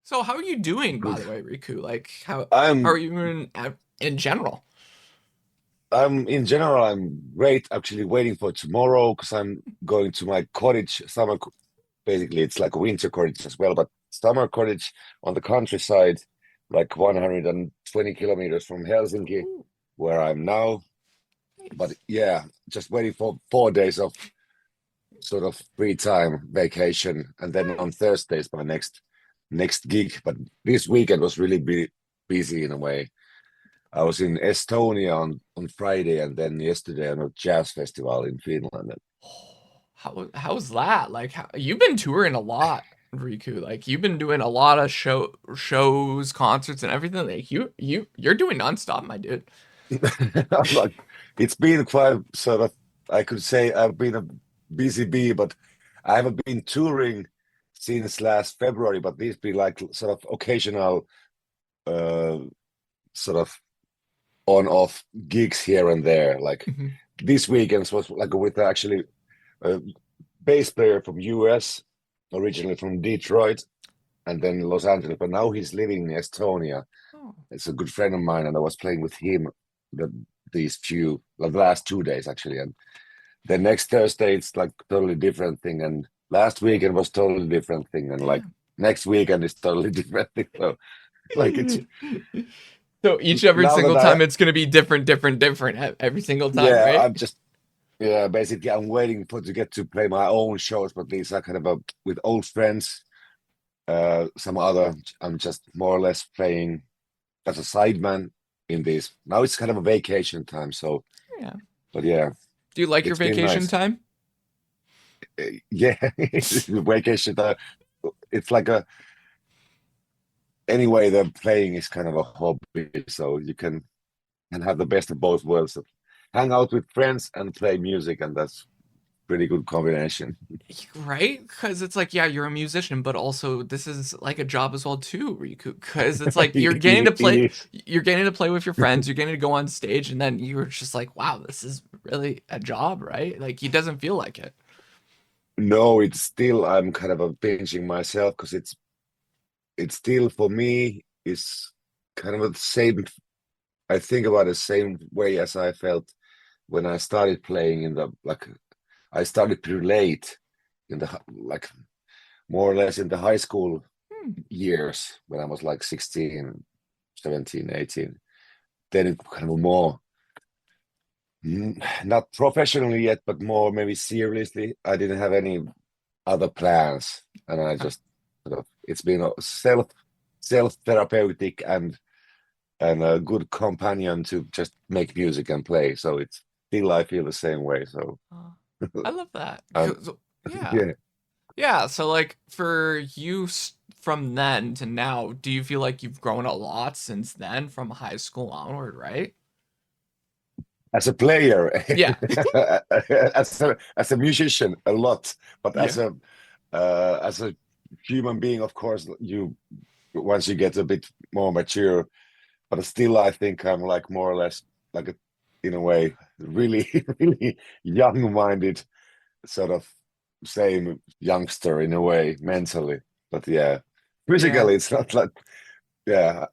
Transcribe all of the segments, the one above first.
So how are you doing, by Good. the way, Riku? Like how are I'm you in general? I'm in general I'm great. Actually, waiting for tomorrow because I'm going to my cottage summer. Basically, it's like a winter cottage as well, but summer cottage on the countryside, like 120 kilometers from Helsinki, Ooh, where I'm now. But nice. yeah, just waiting for 4 days of sort of free time vacation, and then on Nice. Thursdays my next gig. But this weekend was really busy in a way. I was in Estonia on Friday, and then yesterday on a jazz festival in Finland. How's that? Like you've been touring a lot, Riku. Like you've been doing a lot of shows, concerts, and everything. Like you're doing nonstop, my dude. I'm like, it's been quite sort of, I could say I've been a busy bee, but I haven't been touring since last February, but these be like sort of occasional uh sort of on-off gigs here and there. Like Mhm. this weekend was like with actually a bass player from US, originally from Detroit and then Los Angeles, but now he's living in Estonia. Oh, It's a good friend of mine, and I was playing with him the, these few, like the last 2 days actually. And the next Thursday, it's like totally different thing. And last weekend was totally different thing. And like damn. next weekend is totally different thing. So like it's So each every now single that I, time it's gonna be different, different, different every single time, yeah, right? I'm just, yeah, basically I'm waiting for to get to play my own shows, but these are kind of with old friends. Some other, I'm just more or less playing as a sideman in this. Now it's kind of a vacation time, so Yeah. but yeah, Do you like your it's been vacation nice. time? Yeah, vacation time. It's like a anyway, the playing is kind of a hobby, so you can have the best of both worlds. Hang out with friends and play music, and that's pretty good combination. Right? Because it's like, yeah, you're a musician, but also this is like a job as well too, Riku. Because it's like It is. you're getting to play with your friends, you're getting to go on stage, and then you're just like, wow, this is really a job, right? Like, it doesn't feel like it. No, it's still I'm kind of a pinching myself because it's still for me is kind of the same. I think about the same way as I felt when I started playing in the like I started pretty late in the like more or less in the high school Hmm. years when I was like 16, 17, 18. Then it kind of more not professionally yet, but more maybe seriously. I didn't have any other plans, and I Yeah. just sort of it's been a self therapeutic and a good companion to just make music and play. So it's still I feel the same way. So Uh, I love that. um, Yeah. yeah, Yeah. So, like, for you from then to now, do you feel like you've grown a lot since then from high school onward, right? as a player, Yeah. as a musician, a lot, but Yeah. as a human being, of course, you once you get a bit more mature, but still, I think I'm like more or less like in a way, really, really young-minded, sort of same youngster in a way, mentally. But yeah, Yeah. physically, it's not like yeah.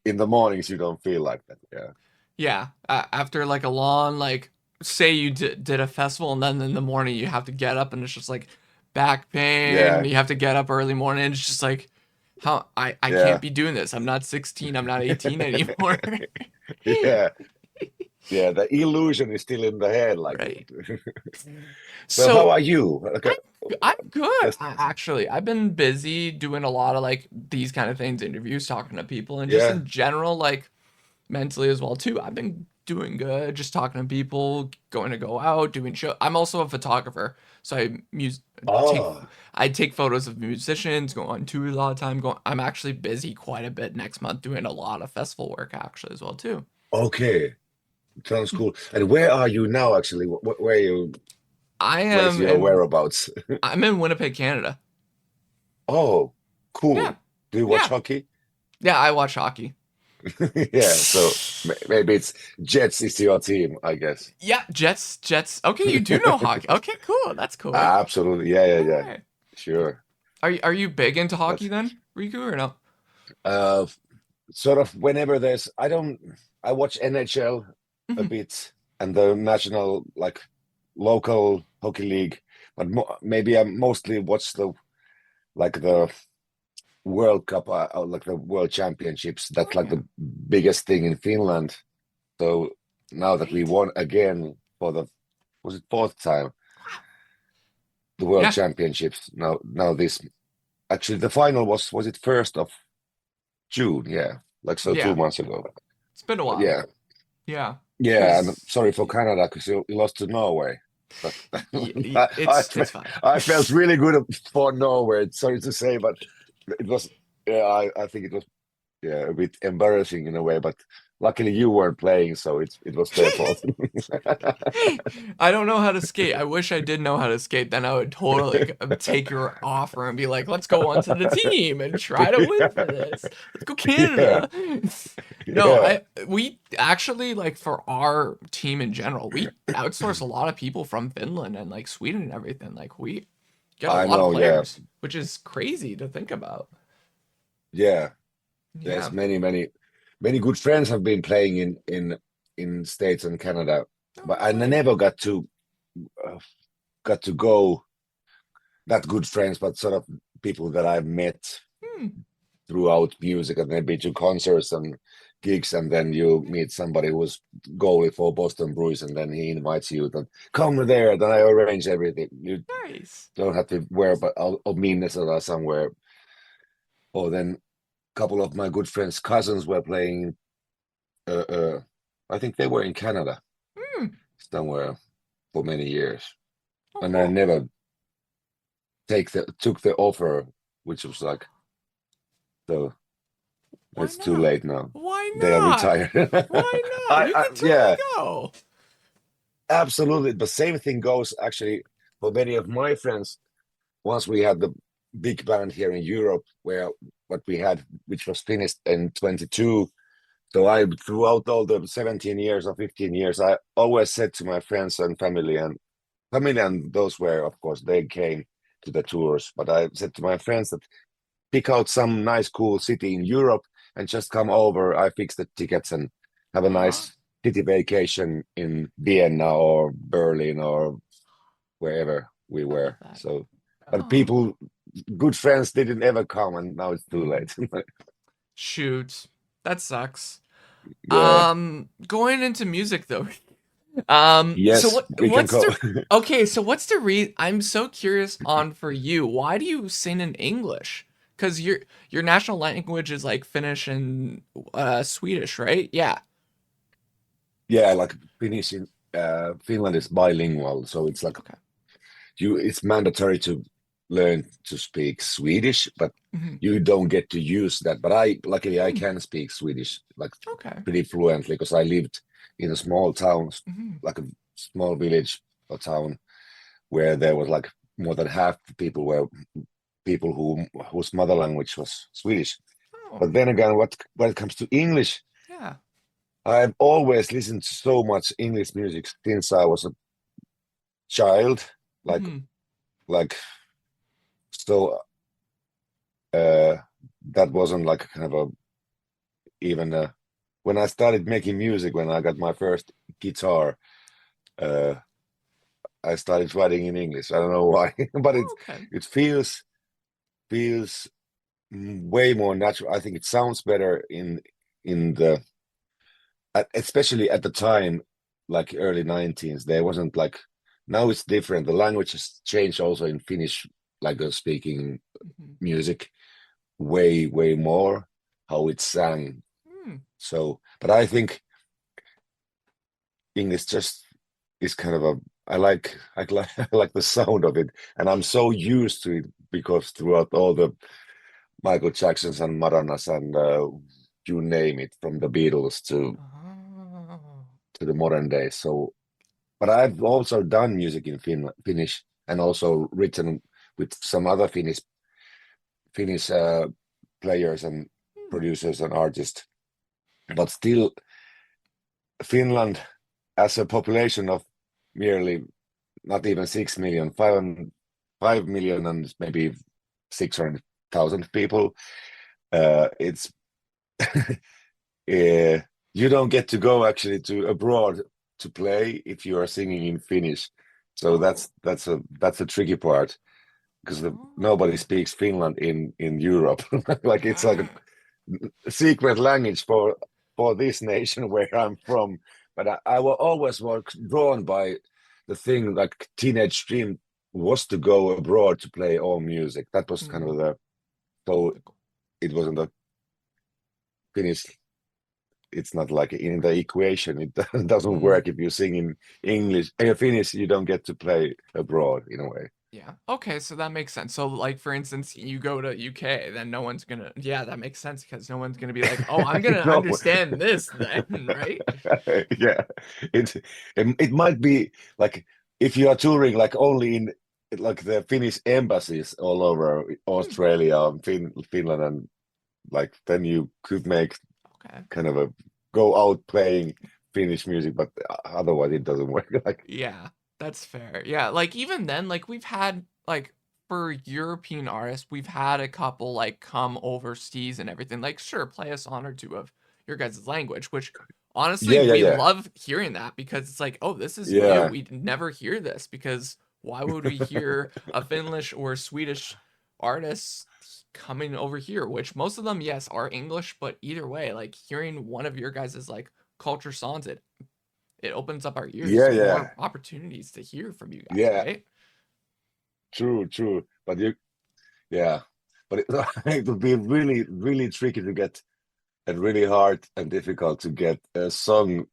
In the mornings, you don't feel like that. Yeah, Yeah, after like a long like say you did a festival and then in the morning you have to get up and it's just like back pain. yeah, You have to get up early morning. And it's just like how I can't yeah, be doing this. I'm not 16. I'm not 18 anymore. yeah, yeah. The illusion is still in the head. Like, Right. so how So are you? Like, I'm I'm good. just Actually, I've been busy doing a lot of like these kind of things, interviews, talking to people, and just yeah. in general, like mentally as well too. I've been doing good, just talking to people, going to go out, doing show. I'm also a photographer, so take Oh, I take photos of musicians, go on tour a lot of time. I'm actually busy quite a bit next month doing a lot of festival work actually as well too. okay. Sounds cool. And where are you now? Actually, where you? I Where's am your in whereabouts? I'm in Winnipeg, Canada. Oh, Yeah, cool. Do you watch yeah, hockey? yeah. I watch hockey. Yeah, so maybe it's Jets is your team, I guess. Yeah, Jets. Okay, you do know hockey. Okay, cool. That's cool. Absolutely. Yeah, yeah, All yeah. right. Sure. Are you big into hockey That's then, Riku, or no? Uh, sort of whenever I watch NHL a Mhm. bit and the national like local hockey league, but maybe I mostly watch the World Cup, like the World Championships. That's Oh like yeah, the biggest thing in Finland. So now that we right. won again for the was it fourth time Wow. the World Yeah, Championships. Now this actually the final was it 1st of June? Yeah, like so yeah. 2 months ago. It's been a But while. yeah, Yeah, yeah, and because sorry for Canada because you lost to Norway. But it's fine. I felt really good for Norway. Sorry to say, but it was yeah I think it was yeah a bit embarrassing in a way. But luckily you weren't playing, so it was their fault. I don't know how to skate. I wish I did know how to skate. Then I would totally take your offer and be like, let's go onto the team and try to win for this. Let's go Yeah, Canada. No, yeah, we actually like for our team in general, we outsource a lot of people from Finland and like Sweden and everything. Like we get a I lot of know. Yeah, players, which is crazy to think about. yeah. There's Yeah. many good friends have been playing in States and Canada, Oh, but no I way. uh, got to go. Not good friends, but sort of people that I've met Hmm. throughout music, and maybe to concerts and gigs, and then you meet somebody who's goalie for Boston Bruins, and then he invites you to come there. Then I arrange everything. You Nice. don't have to worry about of Minnesota somewhere. Or then a couple of my good friends' cousins were playing. I think they were in Canada Hmm. somewhere for many years, Oh, and I cool. never took the offer, which was like so. Why It's too not? late now. Why They are not? retired. Why not? You can totally Yeah, go. absolutely. The same thing goes actually for many of my friends. Once we had the big band here in Europe, where what we had, which was finished in 22. So I, throughout all the 17 years or 15 years, I always said to my friends and family and those were, of course, they came to the tours. But I said to my friends that pick out some nice, cool city in Europe and just come over. I fix the tickets and have a Uh-huh. nice city vacation in Vienna or Berlin or wherever we I love were. that. So, but Oh. people, good friends didn't ever come, and now it's too Mhm. late. Shoot. That sucks. Yeah. Going into music though. So Yes, we can what's go. the okay, so what's the I'm so curious on for you. Why do you sing in English? Because your national language is like Finnish and Swedish, right? Yeah. Yeah, like Finnish in Finland is bilingual, so it's like Okay. it's mandatory to learn to speak Swedish, but Hmm. you don't get to use that. But I luckily I Hmm. can speak Swedish like Okay. pretty fluently because I lived in a small town, Hmm. like a small village or town where there was like more than half the people were people whose mother language was Swedish. Oh, But then again, when it comes to English, yeah. I've always listened to so much English music since I was a child, like Hmm. like so uh that wasn't like kind of a even when I started making music when I got my first guitar uh I started writing in English. I don't know why, but Oh, okay. it feels way more natural. I think it sounds better in the especially at the time, like early 90s. There wasn't like now it's different. The language has changed also in Finnish, like speaking Hmm. music way more how it's sang. Hmm. So, but I think English just is kind of a I like the sound of it, and I'm so used to it because throughout all the Michael Jacksons and Madonnas and you name it, from the Beatles Oh. to the modern day. So, but I've also done music in Finnish and also written with some other Finnish players and Hmm. producers and artists. But still, Finland, as a population of merely not even 6 million, 5 million and maybe 600,000 people, It's you don't get to go actually to abroad to play if you are singing in Finnish. So Oh. that's a tricky part because nobody Oh. speaks Finland in Europe. Like it's like Yeah. a secret language for this nation where I'm from. But always was drawn by the thing like teenage dream was to go abroad to play all music. That was kind Mm, of the so the- it wasn't a Finnish. It's not like in the equation. It doesn't mm. work if you sing in English. In Finnish, you don't get to play abroad in a way. Yeah. Okay, so that makes sense. So like for instance, you go to UK, then no one's gonna yeah, that makes sense because no one's gonna be like, oh, I'm gonna No, understand this then, right? yeah, it might be like if you are touring like only in like the Finnish embassies all over Hmm, Australia and Finland, and like then you could make okay. kind of a go out playing Finnish music, but otherwise it doesn't work. Like Yeah, that's fair. Yeah, like even then, like we've had like for European artists, we've had a couple like come overseas and everything. Like, sure, play a song or two of your guys' language, which honestly yeah, yeah, we yeah, love hearing that because it's like, oh, this is new. yeah, We'd never hear this because why would we hear a Finnish or Swedish artist coming over here? Which most of them, yes, are English, but either way, like hearing one of your guys' like culture songs, it opens up our ears yeah, to yeah, more opportunities to hear from you guys, yeah. right? True, true. But yeah, but it would be really, really tricky to get and really hard and difficult to get a song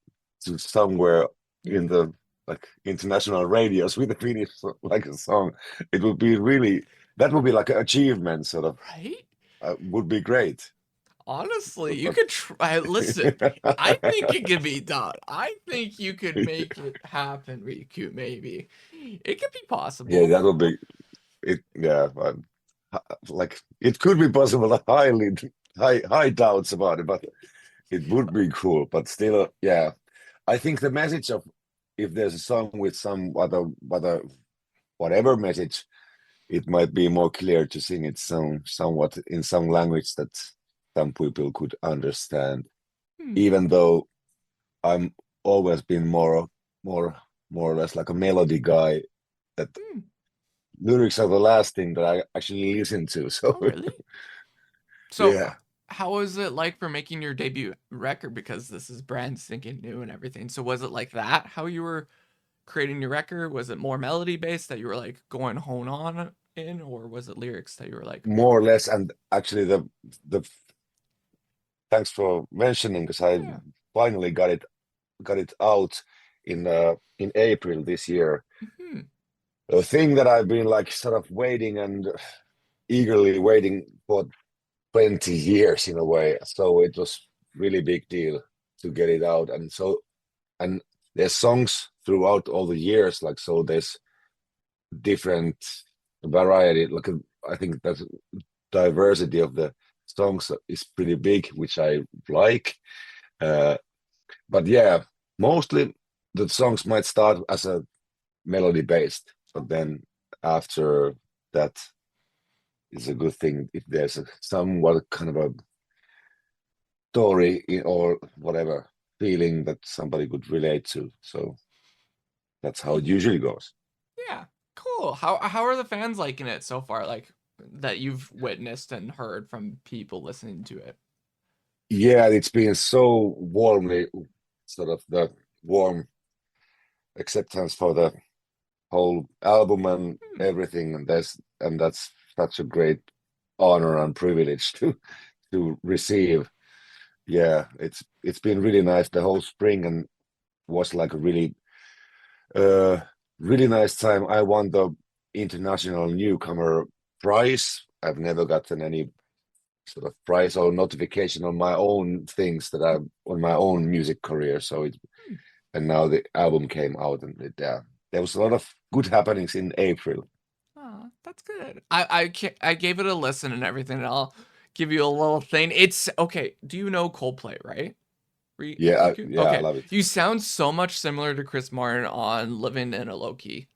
to somewhere in the like international radios with a Finnish like a song. It would be really that would be like an achievement sort of Right? would be great. Honestly, you But could try. Listen, I think it could be done. I think you could make it happen, Riku, maybe. It could be yeah, possible. that would be it. Yeah, like it could be possible. Highly high doubts about it, but it would be cool. But still, yeah, I think the message of if there's a song with some other whatever message, it might be more clear to sing it somewhat in some language that some people could understand. Hmm. Even though I'm always been more more or less like a melody guy, that Hmm. lyrics are the last thing that I actually listen to. So Oh, really? So, yeah, how was it like for making your debut record? Because this is brand stinking new and everything. So, was it like that? How you were creating your record? Was it more melody based that you were like going hone on in, or was it lyrics that you were like, more or less. And actually, the thanks for mentioning because I yeah, finally got it out in April this year. hmm, A thing that I've been like sort of waiting and eagerly waiting for 20 years in a way. So it was really big deal to get it out. And there's songs throughout all the years, like so there's different variety. Like I think that diversity of the songs is pretty big, which I like. Uh, but yeah, mostly the songs might start as a melody based, but okay. then after that is a good thing if there's a somewhat kind of a story or whatever feeling that somebody could relate to. So that's how it usually goes. Yeah, cool. How are the fans liking it so far? Like that you've witnessed and heard from people listening to it. Yeah, it's been so warmly sort of the warm acceptance for the whole album and Hmm. everything, and that's such a great honor and privilege to receive. Yeah, it's been really nice the whole spring and was like a uh really nice time. I won the international newcomer prize. I've never gotten any sort of prize or notification on my own things that I on my own music career. So it Hmm. and now the album came out and there was a lot of good happenings in April. Oh, that's good. I gave it a listen and everything, and I'll give you a little thing. It's okay. Do you know Coldplay, right? Riku? Yeah, I Okay. love it. You sound so much similar to Chris Martin on Living in a Low Key.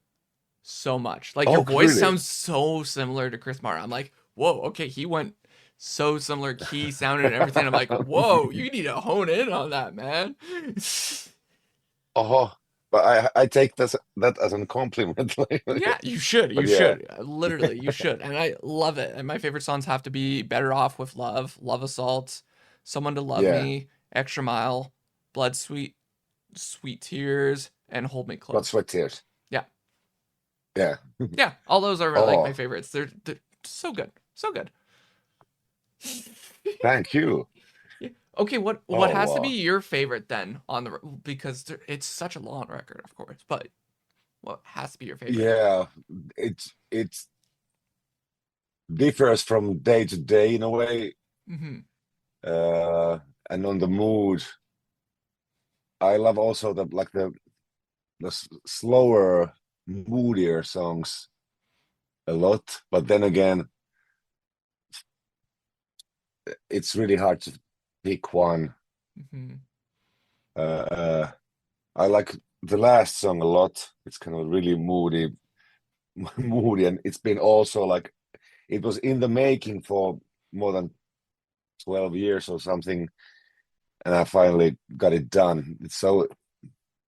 So much. Like your Oh, voice really? sounds so similar to Chris Martin. I'm like, whoa, okay, he went so similar key sound and everything. I'm like, whoa, you need to hone in on that, man. Oh, but I take that as a compliment. Yeah, you should. But You yeah, should. Literally, you should. And I love it. And my favorite songs have to be Better Off with Love, Love Assault, Someone to Love yeah. Me, Extra Mile, Blood Sweet, Sweet Tears, and Hold Me Blood, Close. sweat, tears. Yeah. Yeah. Yeah. All those are like my Oh, favorites. They're so good. So good. thank you. Yeah. Okay, what Oh, has to be wow. your favorite then on the because it's such a long record, of course, but what has to be your favorite? Yeah, it's differs from day to day in a way. Mm-hmm. Uh, and on the mood, I love also the slower, moodier songs a lot. But then again, it's really hard to pick one. Mm-hmm. Uh, I like the last song a lot. It's kind of really moody, moody, and it's been also like it was in the making for more than 12 years or something, and I finally got it done. So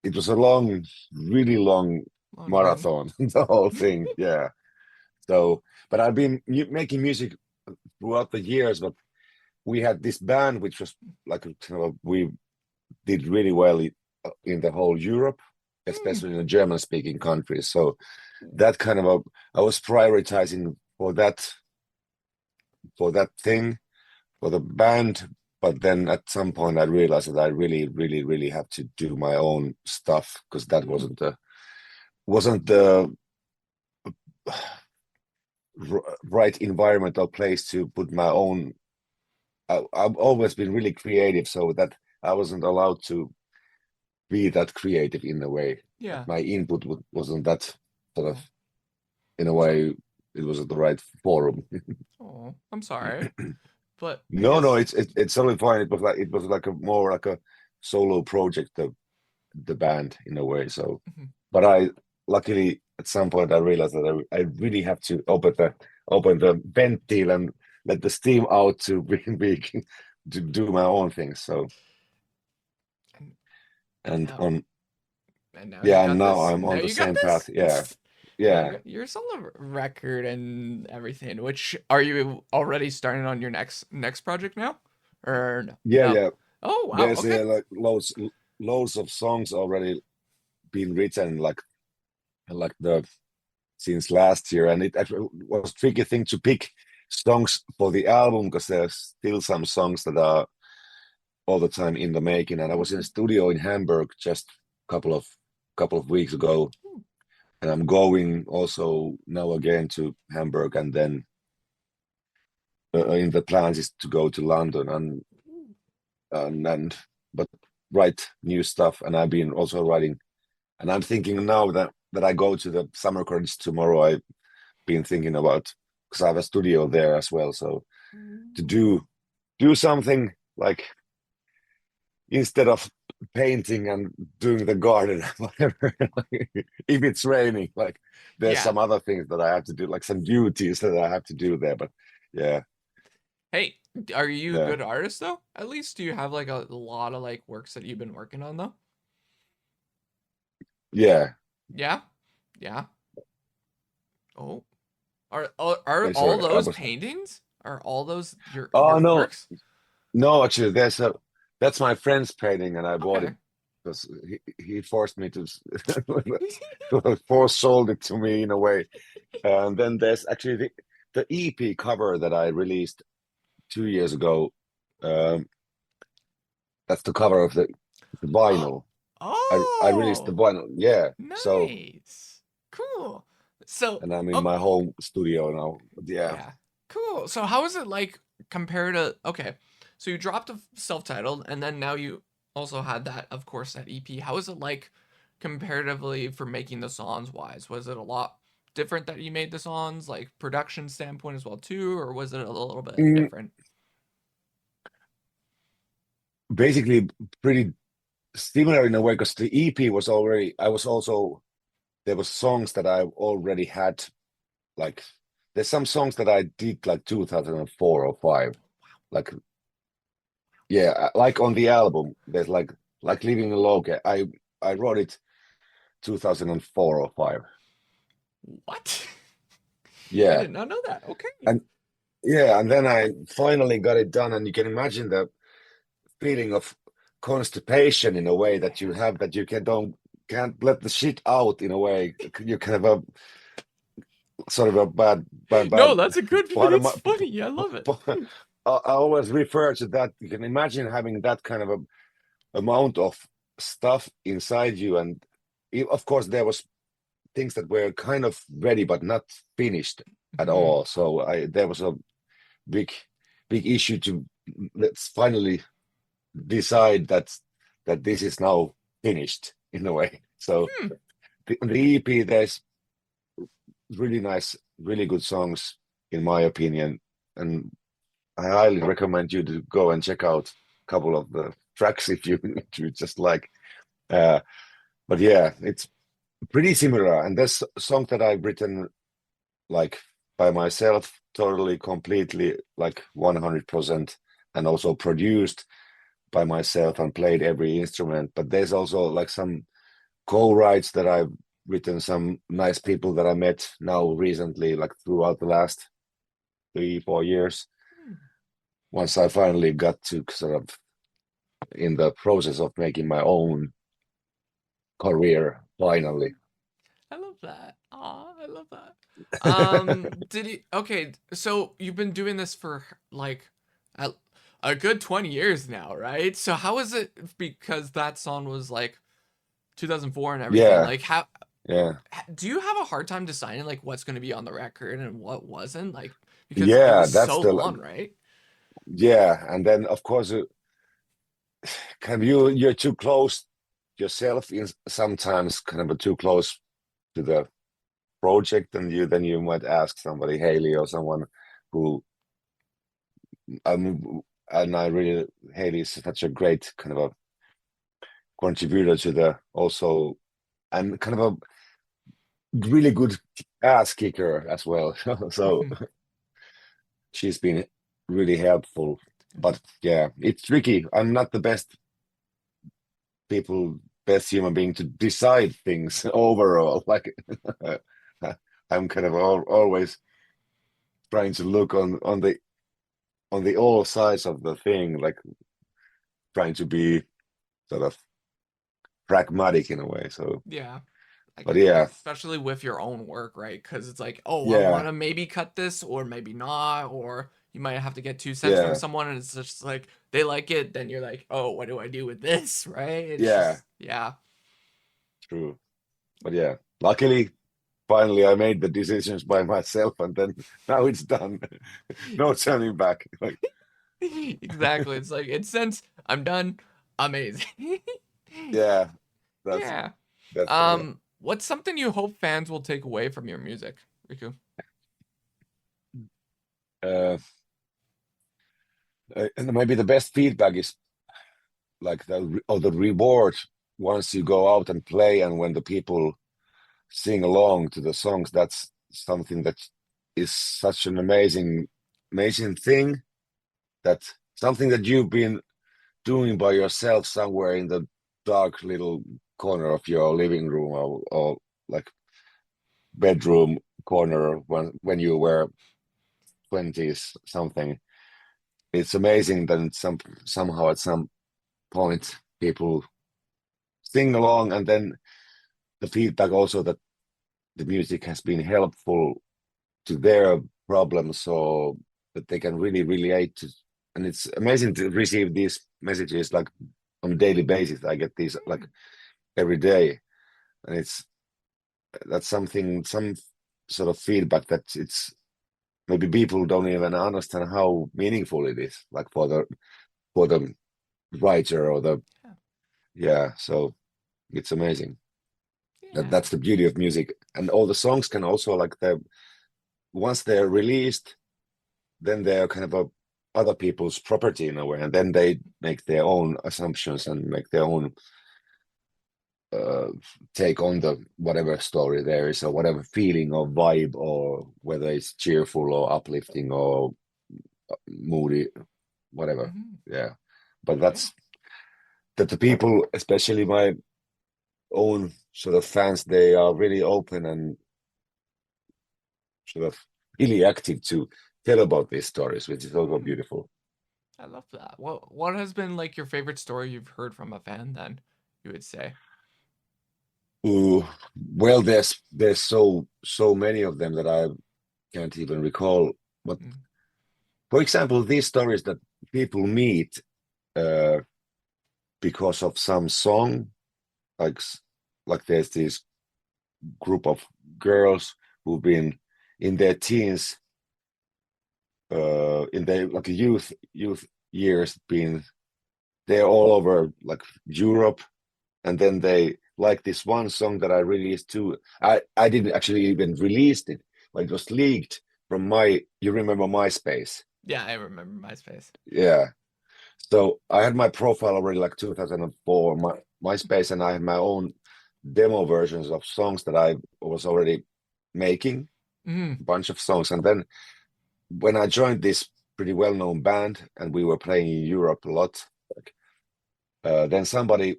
it was a long, really long Long journey. marathon, the whole thing. Yeah. So, but I've been making music throughout the years, but we had this band which was like we did really well in the whole Europe, Mm. especially in the German speaking countries. So that kind of I was prioritizing for that thing for the band, but then at some point I realized that I really, really, really have to do my own stuff because that Mm. wasn't the right environment or place to put my own. I've always been really creative, so that I wasn't allowed to be that creative in a way. Like Yeah. my input wasn't that sort of Oh, in a I'm sorry. way. It wasn't the right forum. Oh, I'm sorry. But I No, no, guess it's totally fine. It was like a more like a solo project, the band in a way. So, mhm. but I luckily at some point I realized that I really have to open the ventil and let the steam out to be to do my own things. So and, and and now on and now you yeah, and got now this. I'm Now on the you got same path. Yeah, this. Now you yeah, got your solo record and everything. Which are you already starting on your next project now? Or no? yeah, No. yeah. Oh wow, There's okay. like loads of songs already been written like the since last year, and it actually was a tricky thing to pick songs for the album because there's still some songs that are all the time in the making. And I was in a studio in Hamburg just couple of weeks ago, and I'm going also now again to Hamburg, and then in the plans is to go to London and but write new stuff. And I've been also writing, and I'm thinking now that I go to the summer college tomorrow. I've been thinking about because I have a studio there as well, so to do something like instead of painting and doing the garden, whatever, like, if it's raining, like there's Yeah. some other things that I have to do, like some duties that I have to do there. But yeah, Hey, are you a yeah, good artist though? At least do you have like a lot of like works that you've been working on though? yeah. Yeah. Yeah. Oh. Are Wait, all sorry, I those was. paintings? Are all those Oh your no, works? no, actually, that's my friend's painting, and I bought Okay. it because he forced me to force sold it to me in a way. And then there's actually the EP cover that I released 2 years ago. Um, that's the cover of the Oh, vinyl. I released the oh, vinyl. Yeah. So nice. Cool. So, and I'm in oh, my home studio now. Yeah. yeah. Cool. So how is it like compared to okay. So you dropped a self-titled and then now you also had that, of course, that EP. How is it like comparatively for making the songs wise? Was it a lot different that you made the songs, like production standpoint as well too, or was it a little bit Mm, different? basically pretty similar in a way because the EP was already I was also there was songs that I already had like there's some songs that I did like 2004 or 5. Like yeah, like on the album, there's like Living in Log. I wrote it 2004 or 5. What? I Yeah. did not know that. Okay. And yeah, and then I finally got it done, and you can imagine the feeling of constipation in a way that you have that you can't let the shit out in a way. You kind of a sort of a No, bad that's a good. part of It's funny. I love it. I always refer to that. You can imagine having that kind of a amount of stuff inside you, and of course there was things that were kind of ready but not finished at Mhm. all. So I there was a big big issue to let's finally decide that this is now finished in a way. So Hmm. the EP, there's really nice, really good songs in my opinion, and I highly recommend you to go and check out a couple of the tracks if you if you just like. Uh, but yeah, it's pretty similar. And there's a song that I've written like by myself, totally, completely, like 100%, and also produced by myself and played every instrument. But there's also like some co-writes that I've written, some nice people that I met now recently, like throughout the last 3 4 years. Once I finally got to sort of in the process of making my own career, finally. I love that. Aw, I love that. Did you? Okay, so you've been doing this for like a, a good 20 years now, right? So how is it? Because that song was like 2004 and everything. Yeah, Like, how yeah, do you have a hard time deciding like what's going to be on the record and what wasn't? Like, because it yeah. was That's so the long, right? yeah, and then of course, kind of you're too close yourself in sometimes, kind of too close to the project, and you might ask somebody, Haley, or someone who and I really Haley is such a great kind of a contributor to the also and kind of a really good ass kicker as well. So she's been really helpful. But yeah, it's tricky. I'm not the best human being to decide things overall. Like I'm kind of always trying to look on the all sides of the thing, like trying to be sort of pragmatic in a way. So, Yeah, I but get that, yeah, especially with your own work, right? Because it's like, oh, I want yeah, to maybe cut this or maybe not, or you might have to get 2 cents from yeah, someone, and it's just like they like it, then you're like, oh, what do I do with this, right? It's yeah, just, yeah, true. But yeah, luckily, finally, I made the decisions by myself, and then now it's done. No turning back. Like, exactly. It's like it's since I'm done, amazing. yeah, that's Yeah. that's yeah. What's something you hope fans will take away from your music, Riku? Uh, and maybe the best feedback is like the reward once you go out and play, and when the people sing along to the songs. That's something that is such an amazing thing. That something that you've been doing by yourself somewhere in the dark little corner of your living room, or like bedroom corner when you were 20s something. It's amazing that somehow at some point people sing along, and then the feedback also that the music has been helpful to their problems, so that they can really relate to. And it's amazing to receive these messages like on a daily basis. I get these like every day, and that's something, some sort of feedback that it's maybe people don't even understand how meaningful it is, like for the writer or the Yeah. yeah. So it's amazing. Yeah. That's the beauty of music, and all the songs can also like the once they're released, then they're kind of a other people's property in a way, and then they make their own assumptions and make their own uh, take on the whatever story there is or whatever feeling or vibe, or whether it's cheerful or uplifting or moody, whatever. Hmm. Yeah, but Yeah. that's that the people, especially my own sort of fans, they are really open and sort of really active to tell about these stories, which is also Hmm. beautiful. I love that. What has been like your favorite story you've heard from a fan then, you would say? Ooh, well, there's so many of them that I can't even recall. But Mm. for example, these stories that people meet uh, because of some song, like like there's this group of girls who've been in their teens, in their like youth years, been they're all over like Europe, and then they like this one song that I released too. I didn't actually even released it, but it was leaked from my. You remember MySpace? Yeah, I remember MySpace. Yeah. So I had my profile already like 2004, my MySpace, and I had my own demo versions of songs that I was already making, Mm. a bunch of songs. And then when I joined this pretty well-known band and we were playing in Europe a lot, like, then somebody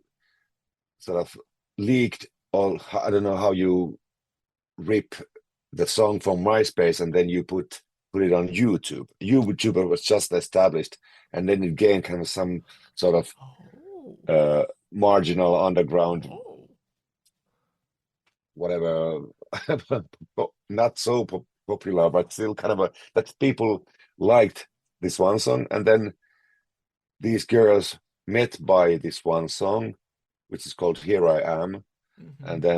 sort of leaked all, I don't know how you rip the song from MySpace and then you put it on YouTube. YouTube was just established, and then it gained kind of some sort of Oh. marginal underground Oh. whatever, not so popular, but still kind of a that people liked this one song, and then these girls met by this one song, which is called "Here I Am," and Hmm.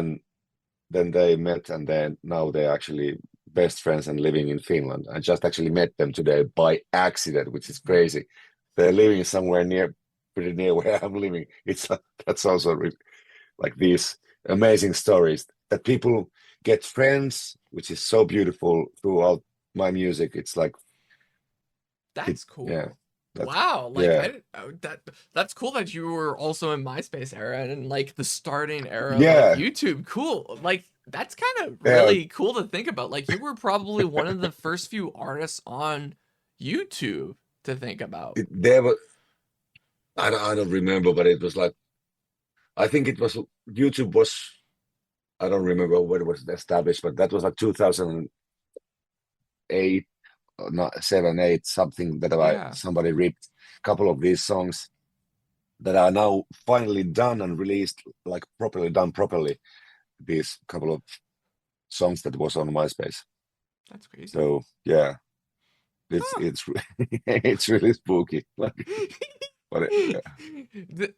then they met, and then now they're actually best friends and living in Finland. I just actually met them today by accident, which is crazy. They're living somewhere pretty near where I'm living. It's that's also like these amazing stories that people get friends, which is so beautiful throughout my music. It's like it, That's yeah, cool. that's Wow, like I yeah, didn't that's cool that you were also in MySpace era and like the starting era of like yeah, YouTube. Cool. Like that's kind of yeah. really cool to think about. Like you were probably one of the first few artists on YouTube to think about. There was I don't remember, but it was like I think it was YouTube was I don't remember when it was established, but that was like 2008 or not 7, 8 something that I Yeah. somebody ripped a couple of these songs that are now finally done and released like properly done properly. These couple of songs that was on MySpace. That's crazy. So yeah, Huh. it's it's really spooky. Like, but yeah,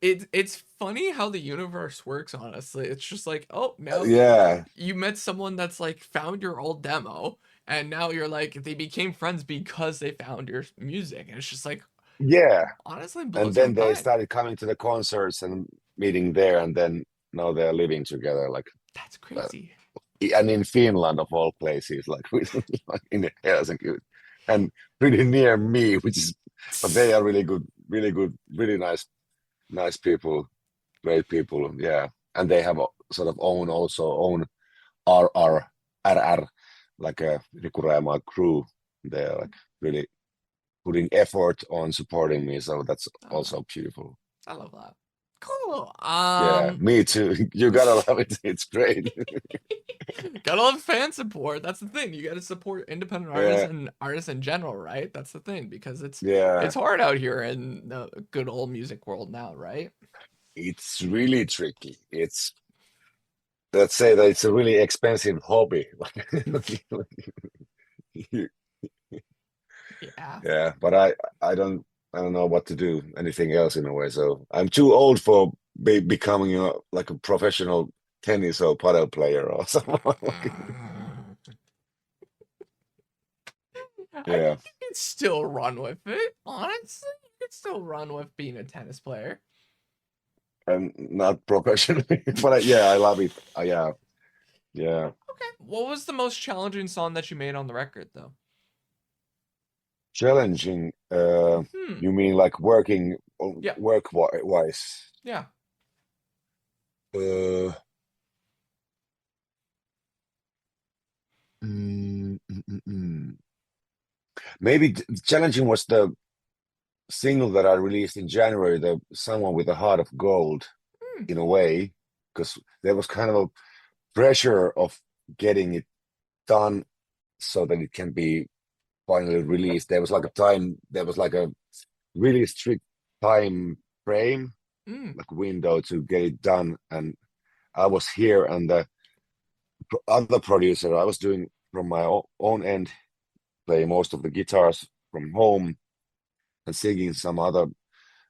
It's funny how the universe works, honestly. It's just like, oh, now yeah, you met someone that's like found your old demo, and now you're like they became friends because they found your music. And it's just like yeah. honestly And blows my then they mind. started coming to the concerts and meeting there, and then now they're living together. Like, That's uh, crazy. and in Finland of all places, like, like in Helsinki, and pretty near me, which is, but they are really good, really nice people, great people. Yeah, and they have a sort of own RR, like a Riku Rajamaa crew. They're like really putting effort on supporting me, so that's Oh, also beautiful. I love that. Cool. Yeah, me too. You gotta love it. It's great. Gotta love fan support. That's the thing. You gotta support independent artists Yeah, and artists in general, right? That's the thing because it's yeah. hard out here in the good old music world now, right? It's really tricky. It's let's say that it's a really expensive hobby. Yeah. Yeah, but I don't know what to do anything else in a way. So I'm too old for becoming like a professional tennis or paddle player or something. I Yeah, think you can still run with it. Honestly, you can still run with being a tennis player. and not professionally, but yeah, I love it. Yeah, yeah. Okay. What was the most challenging song that you made on the record, though? Challenging. Hmm. You mean like working Yeah. work wise? Yeah. Uh, mm, mm, mm, mm. Maybe challenging was the single that I released in January, the Someone with a Heart of Gold, Hmm. in a way, because there was kind of a pressure of getting it done so that it can be finally released. There was like a really strict time frame, Hmm. like window to get it done. And I was here, and the other producer, I was doing from my own end, playing most of the guitars from home and singing some other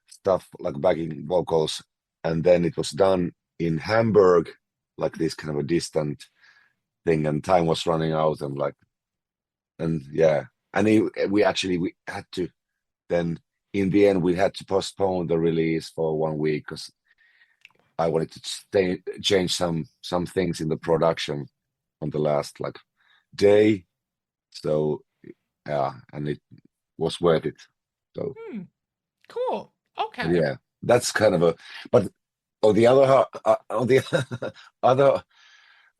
stuff like backing vocals. And then it was done in Hamburg, like this kind of a distant thing, and time was running out, and like, and yeah, and we had to then in the end we had to postpone the release for 1 week because I wanted to change some things in the production on the last like day. So yeah, and it was worth it. So, Hmm. Cool. but Okay. yeah, that's kind of a. But on the other on the other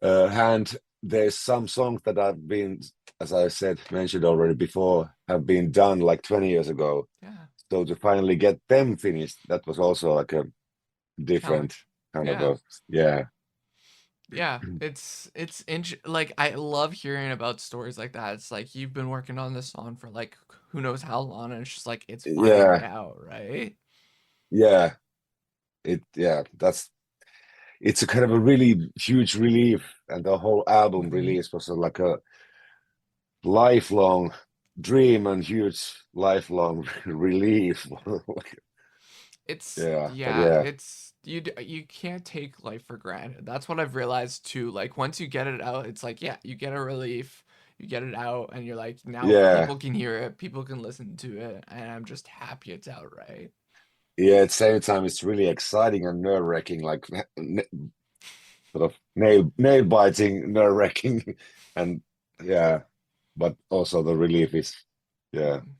hand, there's some songs that have been, as I said, mentioned already before, have been done like 20 years ago. Yeah. So to finally get them finished, that was also like a different Challenge. kind of Yeah. a, yeah. Yeah, it's like I love hearing about stories like that. It's like you've been working on this song for like who knows how long, and it's just like it's finally Yeah, out, right? yeah. Yeah, it's a kind of a really huge relief, and the whole album Hmm. release was like a lifelong dream and huge lifelong relief. Yeah, but Yeah, yeah, it's you can't take life for granted. That's what I've realized too. Like once you get it out, it's like yeah, you get a relief, you get it out, and you're like now yeah, people can hear it, people can listen to it, and I'm just happy it's out, right? yeah. At the same time, it's really exciting and nerve-wracking, like sort of nail biting, nerve-wracking, and yeah, but also the relief is yeah Mm.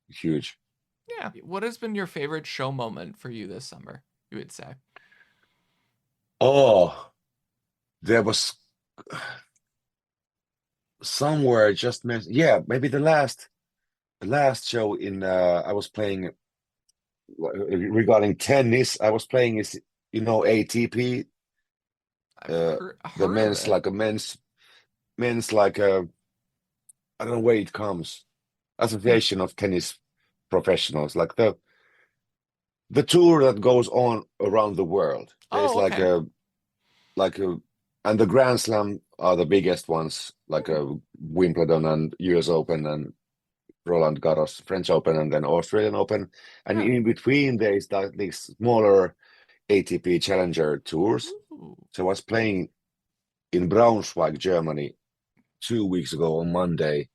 huge. Yeah. What has been your favorite show moment for you this summer? You would say. Oh, there was somewhere just mentioned, yeah, maybe the last show in I was playing regarding tennis. I was playing is ATP, I've uh the heard of it. men's like a, I don't know where it comes, Hmm. Association of Tennis Professionals, like the tour that goes on around the world. There's Oh, okay. like a and the Grand Slam are the biggest ones, like Hmm. a Wimbledon and US Open and Roland Garros French Open and then Australian Open. And Yeah. in between there is like these smaller ATP Challenger tours. Ooh. So I was playing in Braunschweig, Germany 2 weeks ago on Monday.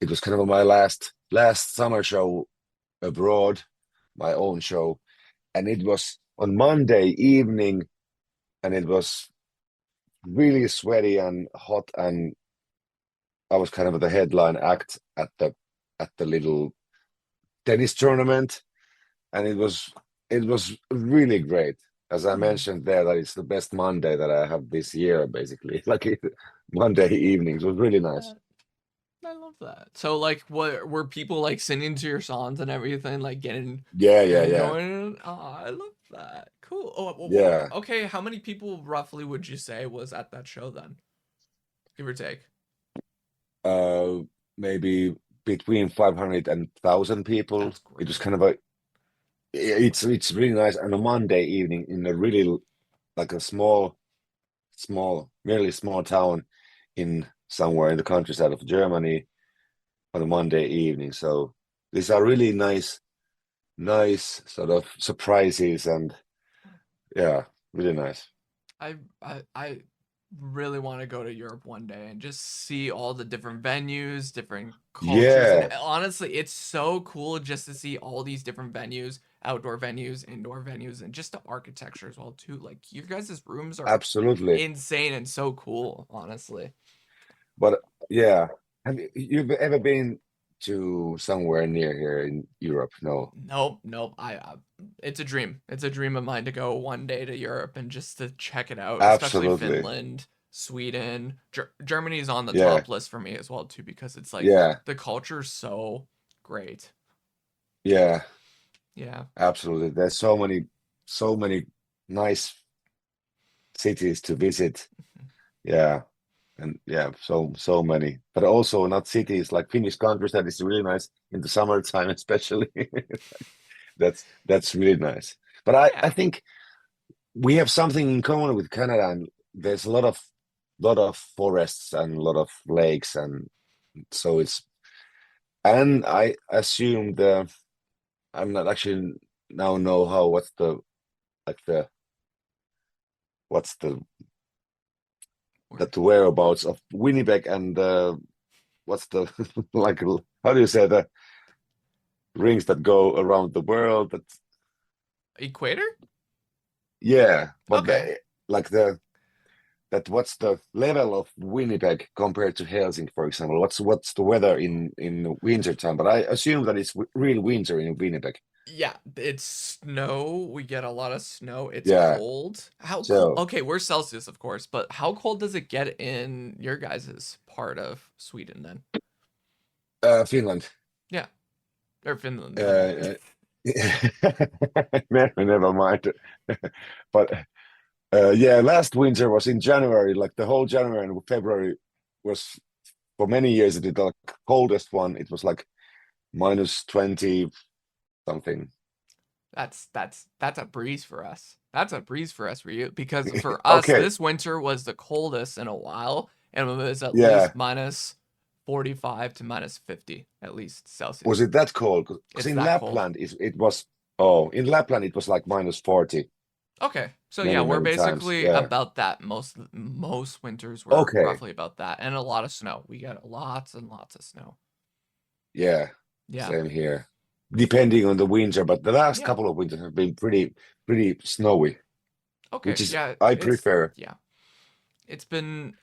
It was kind of my last summer show abroad, my own show. And it was on Monday evening, and it was really sweaty and hot, and I was kind of the headline act at the little tennis tournament, and it was really great. As I Hmm. mentioned there, that it's the best Monday that I have this year, basically. Like Monday evenings was really nice. That I love that. So like what were people like singing to your songs and everything, like Yeah, yeah, getting yeah, going? Oh, I love that. Cool. Oh, yeah. okay. How many people roughly would you say was at that show then? Give or take. Uh, Maybe between 500 and 1,000 people. That's It was great. kind of a, it's really nice on a Monday evening in a really like a really small town in somewhere in the countryside of Germany on a Monday evening. So these are really nice sort of surprises, and yeah, really nice. I really want to go to Europe one day and just see all the different venues, different cultures, and Yeah, honestly, it's so cool just to see all these different venues, outdoor venues, indoor venues, and just the architecture as well too. Like your guys' rooms are absolutely. insane and so cool, honestly. But yeah, have you've ever been? to somewhere near here in Europe. No, Nope, nope. It's a dream. It's a dream of mine to go one day to Europe and just to check it out, especially absolutely. Finland, Sweden. Germany's on the Yeah, top list for me as well too because it's like yeah, the culture's so great. yeah, Yeah. absolutely. There's so many nice cities to visit. Yeah, and yeah, so many, but also not cities like Finnish countryside is really nice in the summertime, especially. That's really nice. But I Yeah. think we have something in common with Canada, and there's a lot of forests and a lot of lakes, and so it's and I assume the I'm not actually now know how what's the like the what's the Where that whereabouts of Winnipeg and what's the like how do you say the rings that go around the world that Equator? yeah but Okay. like the that what's the level of Winnipeg compared to Helsinki, for example? What's the weather in winter time? But I assume that it's real winter in Winnipeg. Yeah, it's snow. We get a lot of snow. It's Yeah. cold. How cold? So Okay, we're Celsius, of course, but how cold does it get in your guys' part of Sweden then? Finland. Yeah, or Finland. My bad. Uh, never mind. But yeah, last winter was in January. Like the whole January and February was for many years it the coldest one. It was like -20 something. That's a breeze for us. That's a breeze for us, Ryu, because for us, Okay. this winter was the coldest in a while, and it was at Yeah. least minus 45 to minus 50, at least Was Celsius. it that cold? Because It's in that cold. Lapland it was oh in Lapland it was like -40 Okay, so yeah, many we're many times. basically Yeah. about that. Most winters were Okay. roughly about that, and a lot of snow. We get lots and lots of snow. Yeah. Yeah, Same here. Depending on the winter, but the last yeah. couple of winters have been pretty snowy, Okay, which is yeah. I prefer. Yeah. It's been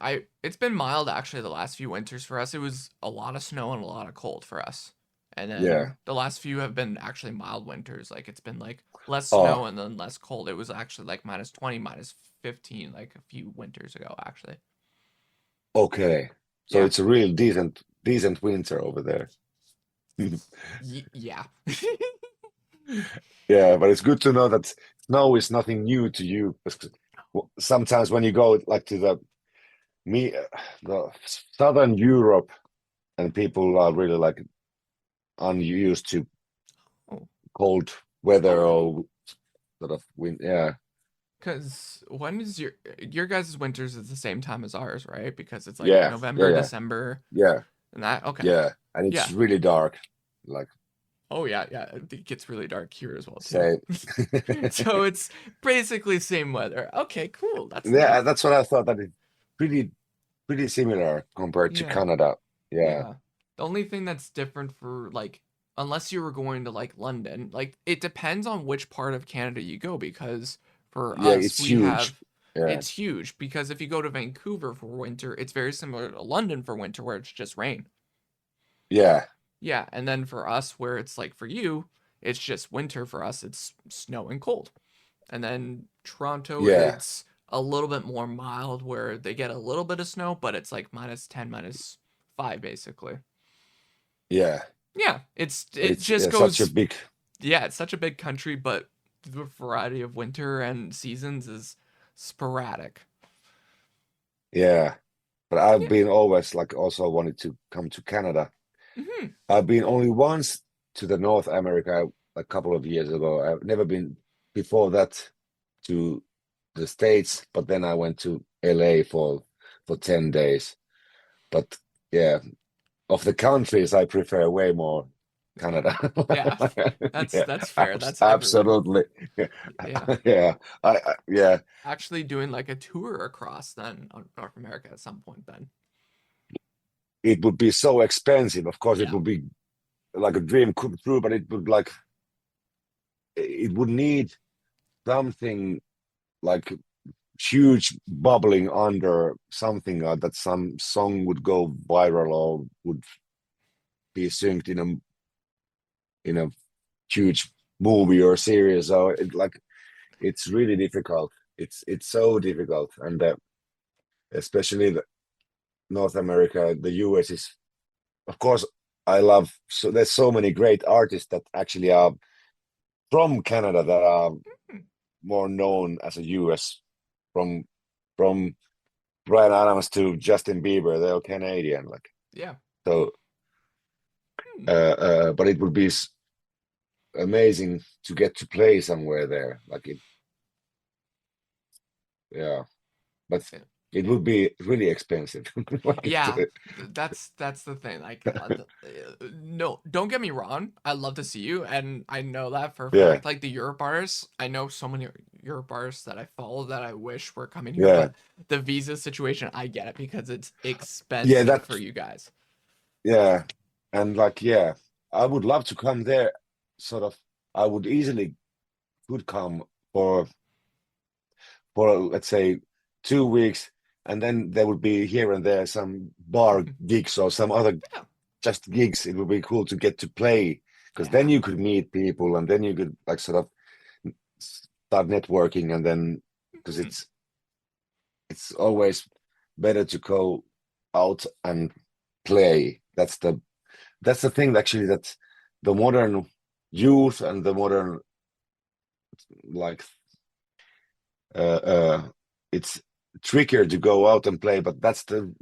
mild actually the last few winters for us. It was a lot of snow and a lot of cold for us. And Yeah. then the last few have been actually mild winters. Like it's been like less Oh, snow and then less cold. It was actually like minus 20, minus 15 like a few winters ago actually. okay. So Yeah. it's a real decent winter over there. Yeah. Yeah, but it's good to know that snow is nothing new to you. 'Cause sometimes when you go like to me the southern Europe and people are really like unused to Oh, cold weather okay. or sort of wind. Yeah, Because when is your guys' winters at the same time as ours, right? Because it's like yeah, yeah, November, yeah, December, yeah, and that. Okay. yeah, and it's Yeah. really dark. Like Oh yeah, yeah. It gets really dark here as well too. say, So it's basically same weather. Okay, cool. That's yeah, nice. that's what I thought. That it's pretty pretty similar compared to Yeah, Canada. Yeah, yeah. The only thing that's different for like, unless you were going to like London, like it depends on which part of Canada you go because for yeah, us it's we huge. have Yeah, it's huge because if you go to Vancouver for winter, it's very similar to London for winter where it's just rain. yeah, Yeah, and then for us where it's like for you, it's just winter for us, it's snow and cold. And then Toronto, yeah, it's a little bit more mild where they get a little bit of snow, but it's like minus 10, minus 5 basically. yeah. Yeah, But it it's just yeah, such a goes big yeah, it's such a big country, but the variety of winter and seasons is sporadic. yeah. But I've Yeah. been always like also wanted to come to Canada. Mhm. I've been only once to the North America a couple of years ago. I've never been before that to the States, but then I went to LA for 10 days. But yeah, of the countries, I prefer way more Canada. Canada. Yeah. Yeah, That's fair. That's everywhere. absolutely. Yeah. Yeah, yeah, Actually doing like a tour across then North America at some point then. it would be so expensive. Of course, it Yeah. would be like a dream come true, but it would like it would need something like huge bubbling under something that some song would go viral or would be synced in a huge movie or series. So it's really difficult. It's so difficult, and especially North America, the US is, of course, I love. So there's so many great artists that actually are from Canada that are Hmm. more known as a US, from from Brian Adams to Justin Bieber. They're all Canadian, like Yeah. so. Hmm. But it would be amazing to get to play somewhere there, like it. Yeah, but Yeah. it Yeah. would be really expensive. Like, Yeah, that's the thing. Like, no, don't get me wrong. I love to see you, and I know that for a yeah, fact. Like the Europe artists, I know so many Europe artists that I follow that I wish were coming here, yeah, but the visa situation, I get it because it's yeah. expensive That for you guys. yeah, and like yeah, I would love to come there. Sort of, I would easily could come for let's say 2 weeks, and then there would be here and there some bar gigs or some other Yeah, just gigs. It would be cool to get to play because then yeah. you could meet people and then you could like sort of start networking and then because Mhm. it's always better to go out and play. That's the thing actually that the modern youth and the modern like uh it's trickier to go out and play, but that's the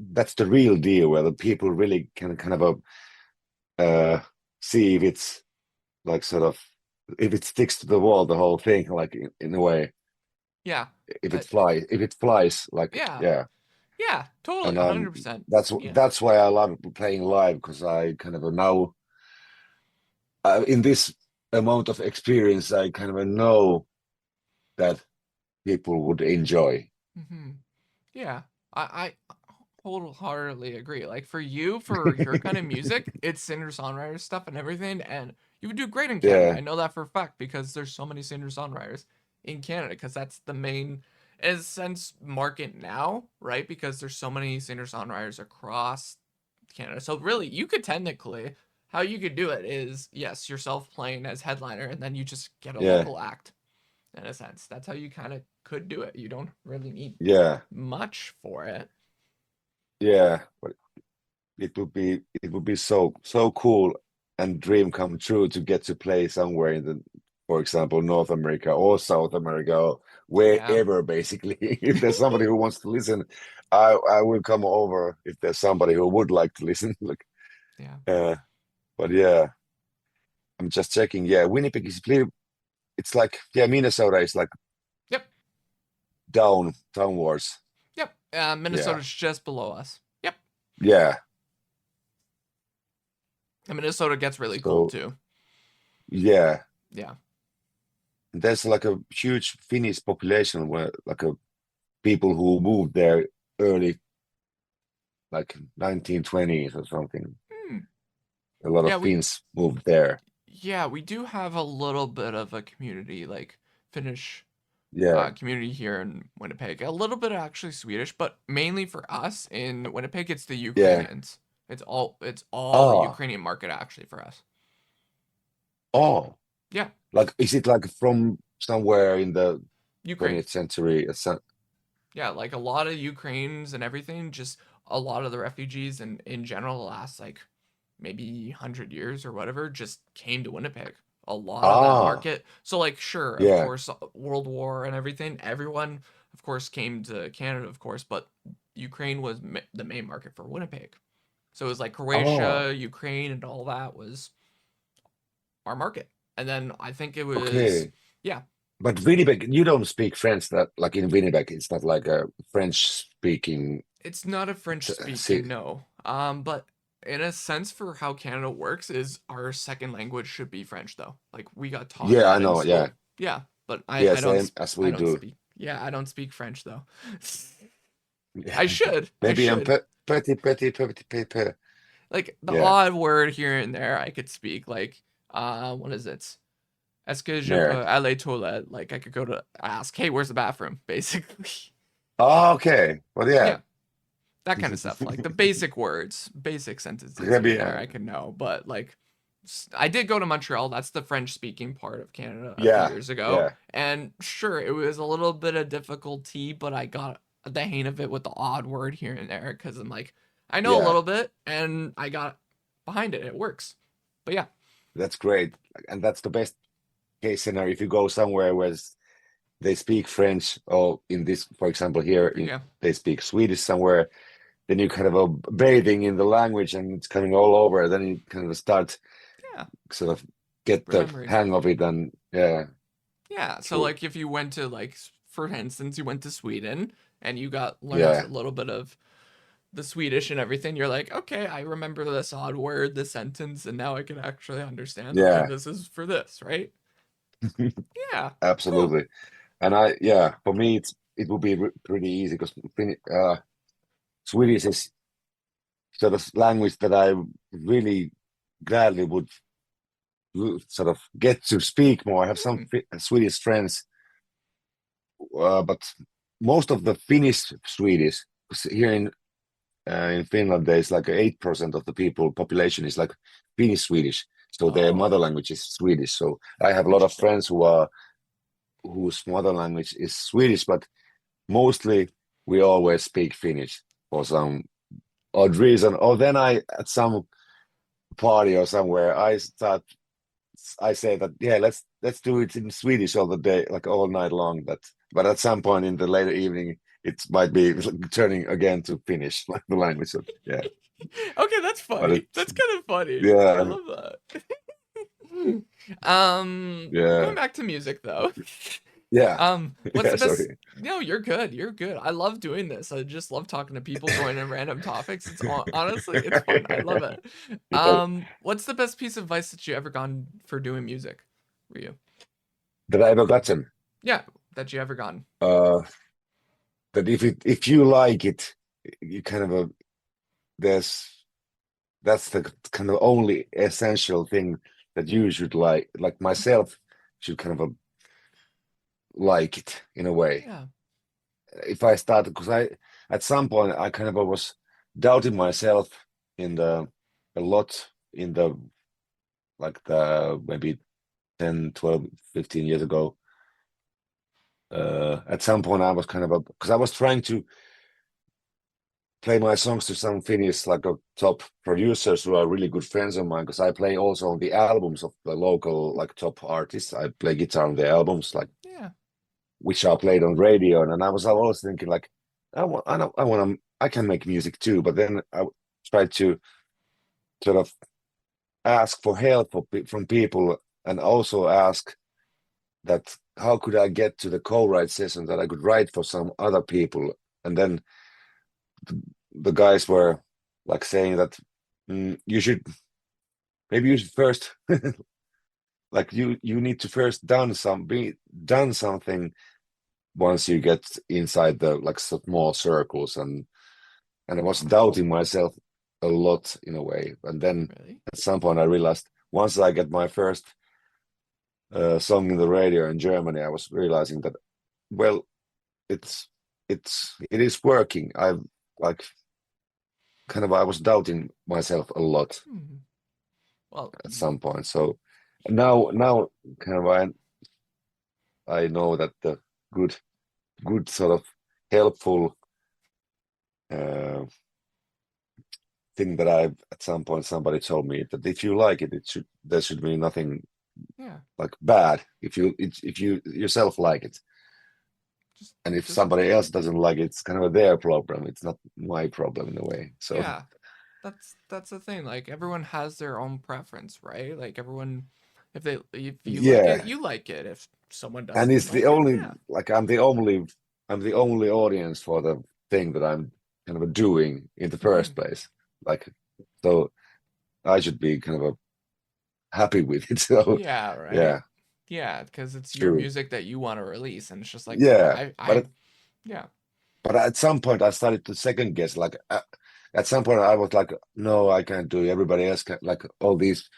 real deal where the people really can kind of see if it's like sort of if it sticks to the wall, the whole thing, like in a way, Yeah, if uh, it flies, like yeah, yeah. yeah. Totally, And 100%. that's Yeah. that's why I love playing live because I kind of now in this amount of experience, I kind of know that people would enjoy. Hmm. Yeah, I wholeheartedly agree. Like for you, for your kind of music, it's singer-songwriter stuff and everything, and you would do great in Canada. Yeah, I know that for a fact because there's so many singer-songwriters in Canada because that's the main, in a sense, market now, right? Because there's so many singer-songwriters across Canada. So really, you could technically, how you could do it is, yes, yourself playing as headliner, and then you just get a yeah, local act in a sense. That's how you kind of could do it. You don't really need yeah, much for it. yeah. But it would be so cool and dream come true to get to play somewhere in the, for example, North America or South America or Yeah. wherever basically. If there's somebody who wants to listen, I will come over if there's somebody who would like to listen. Like Yeah. uh but yeah, I'm just checking. Yeah, Winnipeg is pretty, it's like yeah, Minnesota is like Yep. downwards. Yep. Yeah. Minnesota's just below us. Yep. Yeah. And Minnesota gets really cold So too. yeah. Yeah. There's like a huge Finnish population where like a people who moved there early, like 1920s or something. Hmm. A lot of Yeah, Finns moved there. we do have a little bit of a community, like Finnish Yeah. community here in Winnipeg. A little bit actually Swedish, but mainly for us in Winnipeg, it's the Yeah. Ukrainians. It's all the Oh, Ukrainian market actually for us. oh. Yeah, Like, is it like from somewhere in the Ukraine. 20th century? Yeah, like a lot of Ukrainians and everything, just a lot of the refugees and in general the last like maybe 100 years or whatever just came to Winnipeg. A lot of that Ah, market. So like sure, of yeah. course, World War and everything, everyone of course came to Canada, of course, but Ukraine was the main market for Winnipeg. So it was like Oh, Croatia, Ukraine, and all that was our market. And then I think it was, okay. yeah, But Winnipeg, you don't speak French that like in Winnipeg, it's not like a French speaking it's not a French city. speaking, no. But in a sense, for how Canada works, is our second language should be French, though. Like we got taught Yeah, I that in know. Yeah. school. Yeah, but Yeah, same as I we don't do. speak. Yeah, I don't speak French though. Yeah. I should. I Maybe I'm should. petty. Like the Yeah. odd word here and there, I could speak. Like, what is it? Est-ce que je Yeah. peux aller toilette? Like I could go to ask, hey, where's the bathroom? Basically. Oh, okay. But yeah. Yeah. that kind of stuff. Like the basic words, basic sentences here and there, Yeah, I can know. But like, I did go to Montreal. That's the French-speaking part of Canada a few yeah, years ago, yeah, and sure, it was a little bit of difficulty, but I got the hang of it with the odd word here and there because I'm like, I know a yeah. little bit, and I got behind it. It works. But yeah, That's great, and that's the best case scenario. If you go somewhere where they speak French, or in this, for example, here yeah, they speak Swedish somewhere, then you kind of are bathing in the language and it's coming all over. Then you kind of start yeah. sort of get the Remembering. hang of it, and yeah, Yeah, so true. like if you went to like for instance, you went to Sweden and you got learned a Yeah, little bit of the Swedish and everything, you're like, okay, I remember this odd word, this sentence, and now I can actually understand. Okay, yeah, this is for this, right? Yeah, cool. absolutely. And for me, it would be pretty easy because Swedish is sort of language that I really gladly would sort of get to speak more. I have some Hmm. Swedish friends, but most of the Finnish Swedish, 'cause here in Finland, there's like 8% of the people population is like Finnish Swedish, so their Oh, mother language is Swedish. So I have a lot of interesting. friends whose mother language is Swedish, but mostly we always speak Finnish for some odd reason. Or then I at some party or somewhere I say that let's do it in Swedish all the day, like all night long. But at some point in the later evening, it might be turning again to Finnish, like the language. So, yeah, Okay, that's but funny. it's That's kind of funny. I yeah, love that. Going yeah, back to music though. yeah, What's yeah. the best? Sorry. No, you're good. You're good. I love doing this. I just love talking to people, throwing in random topics. Honestly, it's fun. I love it. Because What's the best piece of advice that you ever gotten for doing music? For you? that I ever gotten, Yeah, that you ever gotten. uh, that if you like it, you kind of there's that's the kind of only essential thing that you should like myself should kind of like it in a way. Yeah. If I started, because I at some point I kind of was doubting myself in the a lot in the like the maybe 10, 12, 15 years ago. At some point I was kind of because I was trying to play my songs to some Finnish like top producers who are really good friends of mine, because I play also on the albums of the local like top artists. I play guitar on the albums, like Yeah. which are played on radio, and I was always thinking like I want to I can make music too, but then I tried to sort of ask for help from people, and also ask that how could I get to the co-write session that I could write for some other people. And then the guys were like saying that you should maybe you should first like you need to first done something once you get inside the like small circles. And I was doubting myself a lot in a way. And then Really? at some point I realized once I get my first song in the radio in Germany, I was realizing that well, it's it is working. I've like kind of I was doubting myself a lot Hmm. Well, at some point. So now kind of I know that the good sort of helpful uh, thing that I at some point somebody told me that if you like it, there should be nothing yeah. like bad if you yourself like it. Just, And if just somebody else doesn't like it, it's kind of their problem. It's not my problem in a way. So yeah. That's the thing. Like everyone has their own preference, right? Like everyone, if you like it, yeah, you like it. If someone and doesn't it's the like it, only yeah. like I'm the only audience for the thing that I'm kind of doing in the Hmm. first place. Like so I should be kind of happy with it. So Yeah, yeah, right. Yeah, because it's your true. music that you want to release, and it's just like Yeah, yeah, but at some point I started to second guess. Like at some point I was like, no, I can't do it. Everybody else can. Like all these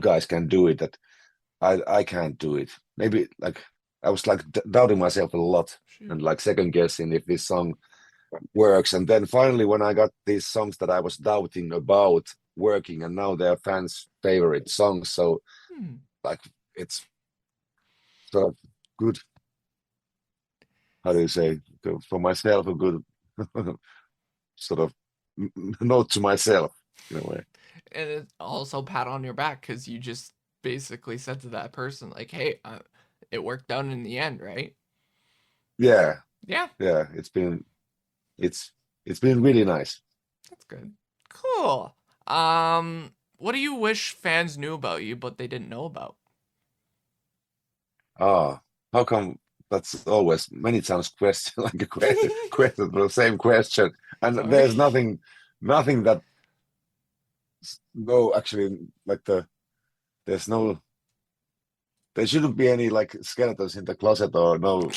guys can do it. That I can't do it. Maybe like I was like doubting myself a lot and shoot, like second guessing if this song works. And then finally, when I got these songs that I was doubting about working, and now they're fans' favorite songs, so like it's sort of good. How do you say, for myself, a good sort of note to myself in a way. And it also pat on your back because you just basically said to that person like, "Hey, it worked out in the end, right?" Yeah, Yeah, yeah. It's been really nice. that's good. Cool. What do you wish fans knew about you but they didn't know about? Ah, how come that's always many times question like a question the same question, and Sorry. there's nothing that no actually like there's no there shouldn't be any like skeletons in the closet or no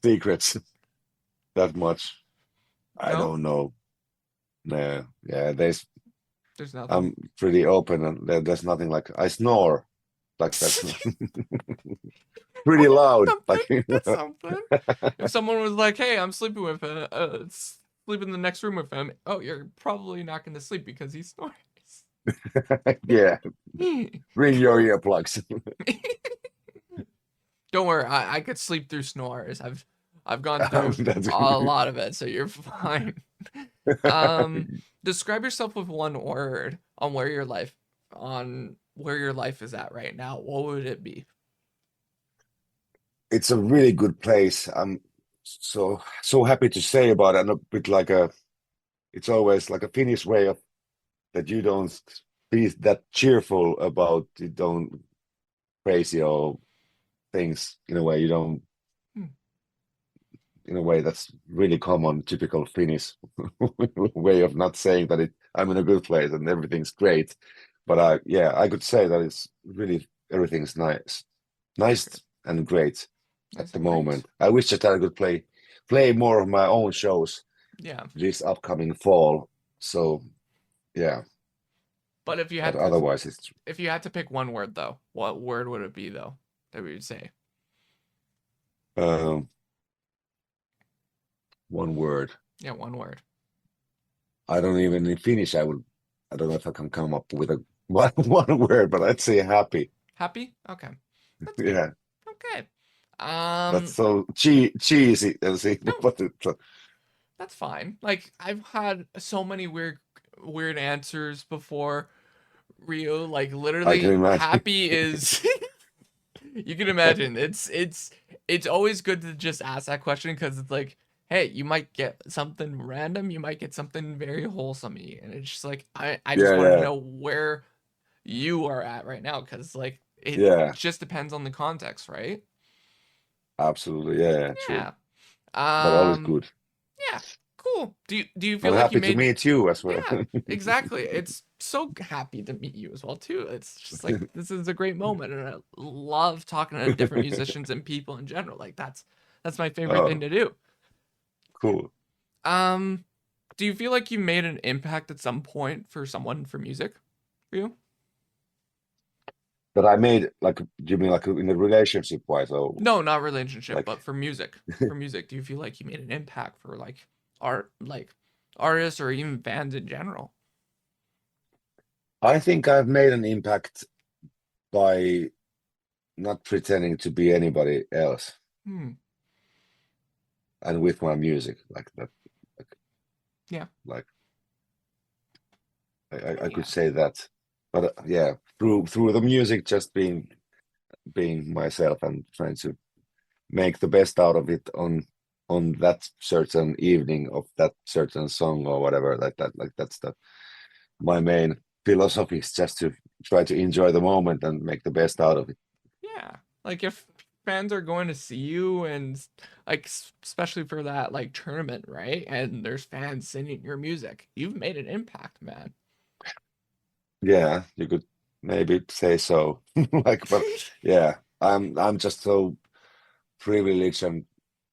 secrets that much. I No, don't know. Nah, yeah, there's nothing. I'm pretty open and there's nothing like I snore like that's pretty loud Something. like That's something. If someone was like, "Hey, I'm sleeping with him, sleep in the next room with him," oh, you're probably not going to sleep because he snores. yeah, bring your earplugs. Don't worry, I could sleep through snores. I've gone through That's a lot of it, so you're fine. Um, Describe yourself with one word on where your life is at right now. What would it be? it's a really good place. I'm so happy to say about it. And a bit like it's always like a Finnish way of that you don't be that cheerful about you don't crazy or things in a way you don't Hmm, in a way that's really common, typical Finnish way of not saying that I'm in a good place and everything's great. But yeah, I could say that it's really everything's nice and great at nice the and great. moment. I wish that I could play more of my own shows Yeah, this upcoming fall. So yeah, but but otherwise it's if you had to pick one word though, what word would it be though that we would say? um, one word. Yeah, one word. I don't even in Finnish. I don't know if I can come up with a one word, but I'd say happy. Happy? Okay, that's good. Yeah, Okay. that's Um, so cheesy. See, no, but it's that's fine. Like I've had so many weird answers before. Rio, like I can literally imagine. happy is you can imagine it's always good to just ask that question because it's like, hey, you might get something random, you might get something very wholesome, and it's just like I just Yeah, wanted to yeah, know where you are at right now because like it yeah. just depends on the context, right? Absolutely, yeah, yeah, true. Yeah. But all is Um. good. Yeah. Cool. Do you feel I'm like you happy to made meet you as well. Yeah, exactly. It's so happy to meet you as well too. It's just like this is a great moment, and I love talking to different musicians and people in general. Like that's my favorite thing Oh, to do. cool. Um, do you feel like you made an impact at some point for someone for music? For you? That I made like you mean like in a relationship wise or No, not relationship, like but for music. For music, do you feel like you made an impact for like artists or even fans in general? I think I've made an impact by not pretending to be anybody else Hmm. and with my music like that like, Yeah. like I could Yeah. say that. But yeah, through the music just being myself and trying to make the best out of it on that certain evening of that certain song or whatever like that like that's the my main philosophy is just to try to enjoy the moment and make the best out of it. Yeah. Like if fans are going to see you and like especially for that like tournament, right? And there's fans singing your music. You've made an impact, man. Yeah, you could maybe say so. Like, but yeah, I'm just so privileged and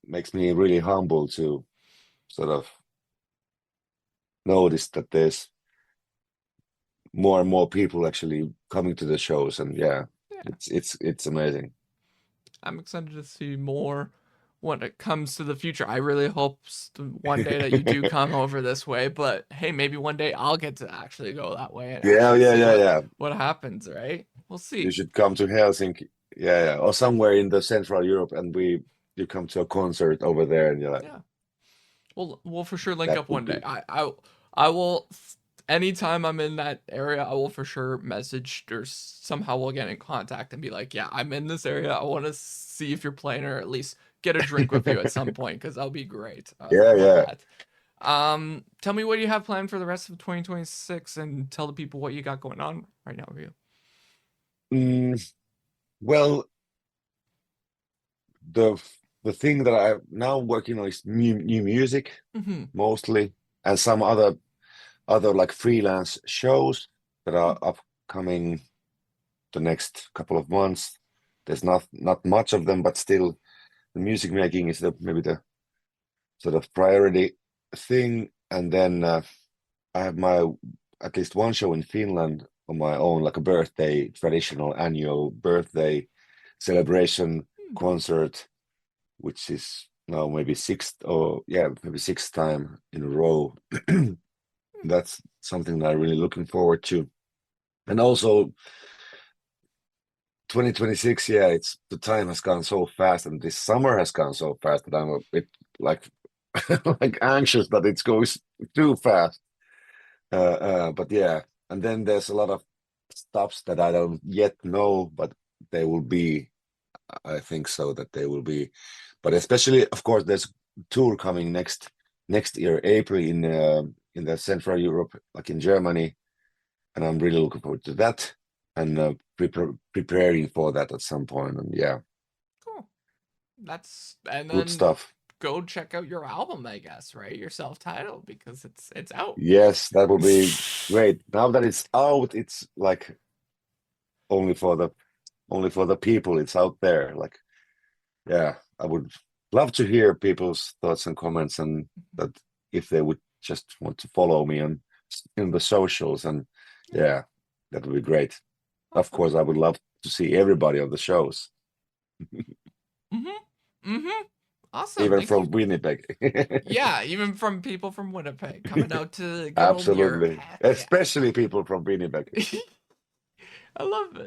makes me really humble to sort of notice that there's more and more people actually coming to the shows, and yeah, Yeah. it's amazing. I'm excited to see when it comes to the future. I really hope one day that you do come over this way, but hey, maybe one day I'll get to actually go that way and Yeah, actually yeah, see yeah, yeah. what happens, right? We'll You see. should come to Helsinki. Yeah, yeah, or somewhere in the Central Europe, and you come to a concert over there, and you're like, Yeah. We'll for sure link that up would one day. be. I will anytime I'm in that area, I will for sure message or somehow we'll get in contact and be like, yeah, I'm in this area. I want to see if you're playing or at least get a drink with you at some point because that'll be great. Yeah, Love yeah. that. Tell me what you have planned for the rest of 2026 and tell the people what you got going on right now with you. Well, the the thing that I'm now working on is new music Mm-hmm. mostly, and some other like freelance shows that are upcoming the next couple of months. There's not much of them, but still, the music making is maybe the sort of priority thing. And then I have my at least one show in Finland on my own, like a birthday, traditional annual birthday celebration concert, which is now maybe maybe sixth time in a row. That's something that I'm really looking forward to. And also 2026, yeah, it's the time has gone so fast, and this summer has gone so fast that I'm a bit like like anxious that it goes too fast. But yeah, and then there's a lot of stops that I don't yet know, but they will be. I think so that they will be. But especially, of course, there's tour coming next year, April in the Central Europe, like in Germany, and I'm really looking forward to that and preparing for that at some point. And yeah, Cool. And good then stuff. go check out your album, I guess, right? Your self-titled because it's out. Yes, that will be great. Now that it's out, it's like only for the only for the people. It's out there. Like, yeah, I would love to hear people's thoughts and comments, and that if they would just want to follow me on in the socials, and yeah, that would be great. Of Awesome. course, I would love to see everybody on the shows, Mm-hmm. Mm-hmm. Awesome. even Thank you. from Winnipeg. Yeah, even from people from Winnipeg coming out to good old Europe. Absolutely, Heck yeah. especially people from Winnipeg. I love it.